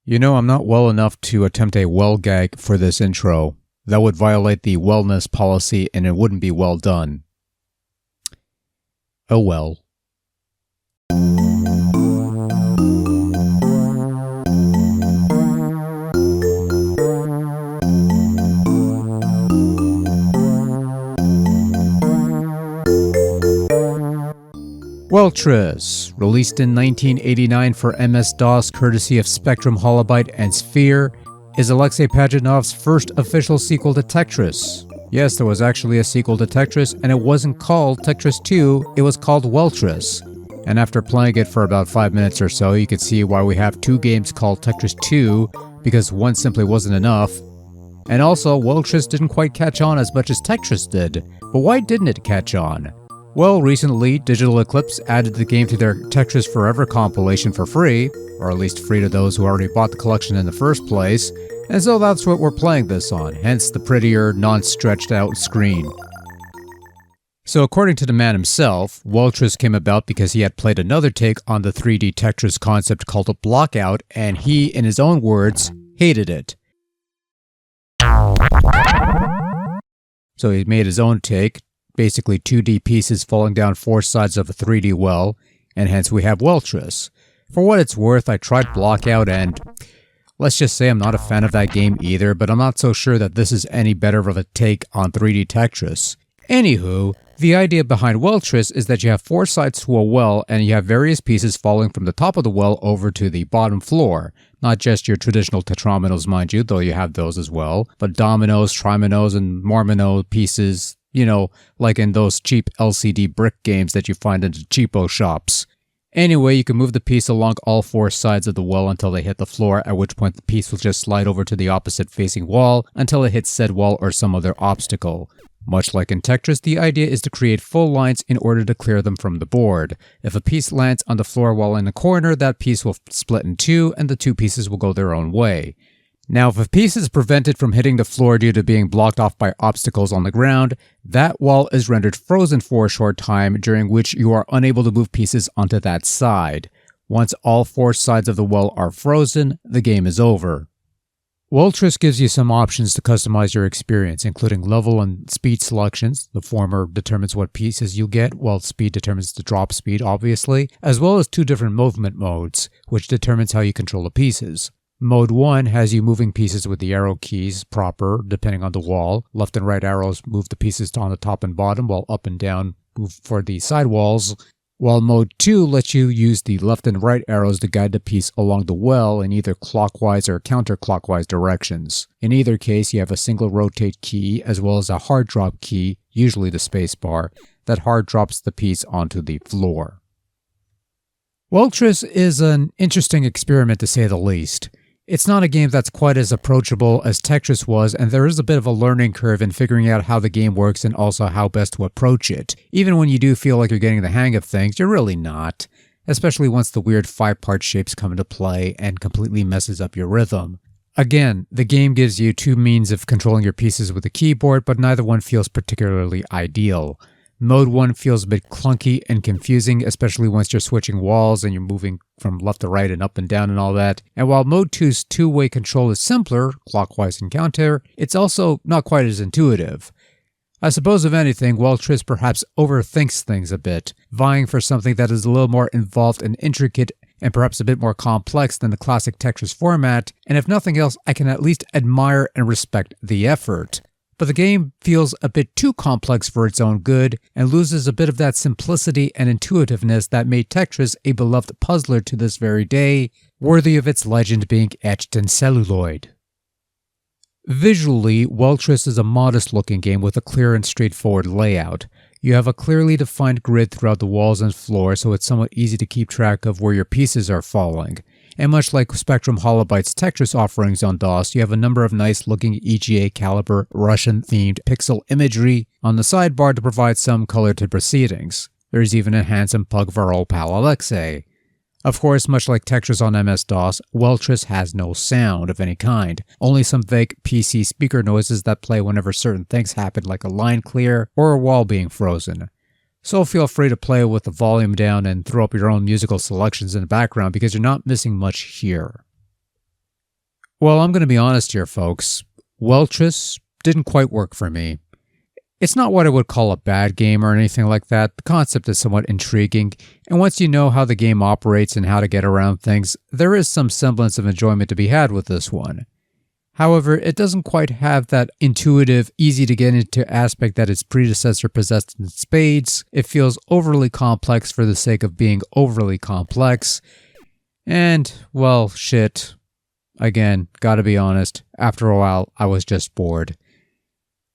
You know, I'm not well enough to attempt a well gag for this intro. That would violate the wellness policy and it wouldn't be well done. Oh well. Welltris, released in 1989 for MS-DOS courtesy of Spectrum Holobyte and Sphere, is Alexei Pajanov's first official sequel to Tetris. Yes, there was actually a sequel to Tetris, and it wasn't called Tetris 2, it was called Welltris. And after playing it for about 5 minutes or so, you could see why we have two games called Tetris 2, because one simply wasn't enough. And also, Welltris didn't quite catch on as much as Tetris did. But why didn't it catch on? Well, recently, Digital Eclipse added the game to their Tetris Forever compilation for free, or at least free to those who already bought the collection in the first place, and so that's what we're playing this on, hence the prettier, non-stretched out screen. So according to the man himself, Welltris came about because he had played another take on the 3D Tetris concept called a blockout, and he, in his own words, hated it. So he made his own take, basically 2D pieces falling down four sides of a 3D well, and hence we have Welltris. For what it's worth, I tried Blockout and let's just say I'm not a fan of that game either, but I'm not so sure that this is any better of a take on 3D Tetris. Anywho, the idea behind Welltris is that you have four sides to a well and you have various pieces falling from the top of the well over to the bottom floor. Not just your traditional tetrominoes, mind you, though you have those as well, but dominoes, trimonos, and mormino pieces, you know, like in those cheap LCD brick games that you find in the cheapo shops. Anyway, you can move the piece along all four sides of the well until they hit the floor, at which point the piece will just slide over to the opposite facing wall until it hits said wall or some other obstacle. Much like in Tetris, the idea is to create full lines in order to clear them from the board. If a piece lands on the floor while in a corner, that piece will split in two and the two pieces will go their own way. Now, if a piece is prevented from hitting the floor due to being blocked off by obstacles on the ground, that wall is rendered frozen for a short time, during which you are unable to move pieces onto that side. Once all four sides of the well are frozen, the game is over. Welltris gives you some options to customize your experience, including level and speed selections. The former determines what pieces you get, while speed determines the drop speed, obviously, as well as two different movement modes, which determines how you control the pieces. Mode 1 has you moving pieces with the arrow keys proper, depending on the wall. Left and right arrows move the pieces on the top and bottom, while up and down move for the side walls. While Mode 2 lets you use the left and right arrows to guide the piece along the well in either clockwise or counterclockwise directions. In either case, you have a single rotate key as well as a hard drop key, usually the spacebar, that hard drops the piece onto the floor. Welltris is an interesting experiment to say the least. It's not a game that's quite as approachable as Tetris was, and there is a bit of a learning curve in figuring out how the game works and also how best to approach it. Even when you do feel like you're getting the hang of things, you're really not. Especially once the weird 5-part shapes come into play and completely messes up your rhythm. Again, the game gives you two means of controlling your pieces with a keyboard, but neither one feels particularly ideal. Mode 1 feels a bit clunky and confusing, especially once you're switching walls and you're moving from left to right and up and down and all that. And while Mode 2's two-way control is simpler, clockwise and counter, it's also not quite as intuitive. I suppose if anything, Welltris perhaps overthinks things a bit, vying for something that is a little more involved and intricate and perhaps a bit more complex than the classic Tetris format, and if nothing else, I can at least admire and respect the effort. But the game feels a bit too complex for its own good and loses a bit of that simplicity and intuitiveness that made Tetris a beloved puzzler to this very day, worthy of its legend being etched in celluloid. Visually, Welltris is a modest-looking game with a clear and straightforward layout. You have a clearly defined grid throughout the walls and floor, so it's somewhat easy to keep track of where your pieces are falling. And much like Spectrum Holobyte's Tetris offerings on DOS, you have a number of nice-looking EGA caliber Russian-themed pixel imagery on the sidebar to provide some color to proceedings. There's even a handsome pug for our old pal Alexei. Of course, much like Tetris on MS-DOS, Welltris has no sound of any kind, only some vague PC speaker noises that play whenever certain things happen, like a line clear or a wall being frozen. So feel free to play with the volume down and throw up your own musical selections in the background because you're not missing much here. Well, I'm going to be honest here, folks. Welltris didn't quite work for me. It's not what I would call a bad game or anything like that. The concept is somewhat intriguing, and once you know how the game operates and how to get around things, there is some semblance of enjoyment to be had with this one. However, it doesn't quite have that intuitive, easy to get into aspect that its predecessor possessed in spades. It feels overly complex for the sake of being overly complex. And, well, shit. Again, gotta be honest, after a while, I was just bored.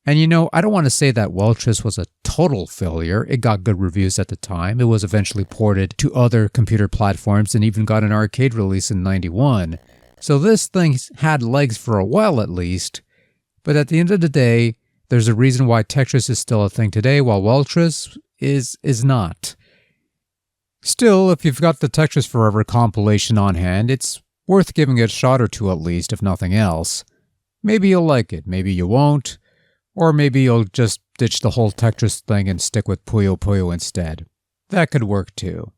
And I don't want to say that Welltris was a total failure. It got good reviews at the time. It was eventually ported to other computer platforms and even got an arcade release in '91. So this thing had legs for a while at least. But at the end of the day, there's a reason why Tetris is still a thing today, while Welltris is not. Still, if you've got the Tetris Forever compilation on hand, it's worth giving it a shot or two at least, if nothing else. Maybe you'll like it, maybe you won't. Or maybe you'll just ditch the whole Tetris thing and stick with Puyo Puyo instead. That could work too.